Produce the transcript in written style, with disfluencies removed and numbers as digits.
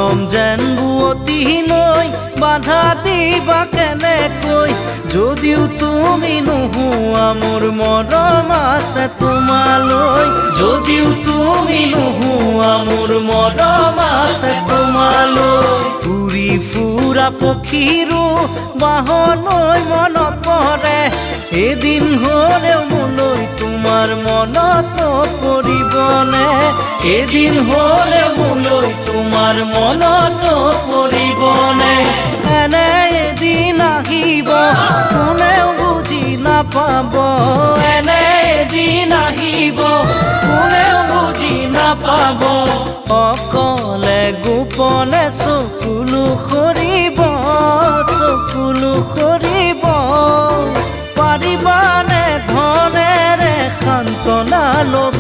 মৰম যেন বুৱতী নৈ বাধা দিবা কেনেকৈ যদিও তুমি নোহোৱা মোৰ মৰম আছে তোমালৈ যদিও তুমি নোহোৱা মোৰ মৰম আছে তোমালৈ উৰি ফুৰা পক্ষীৰো বাহলৈ মনত পৰে এদিন হ'লেও মোলৈ তোমাৰ মনত পৰিবনে এদিন হ'লেও মোলৈ তোমাৰ মনত পৰিবনে এনে এদিন আহিব কোনেও বুজি নাপাব এনে এদিন আহিব কোনেও বুজি নাপাব অকলে গোপনে চকুলো সৰিব পাৰিবানে ধনেৰে সান্তনা ল'ব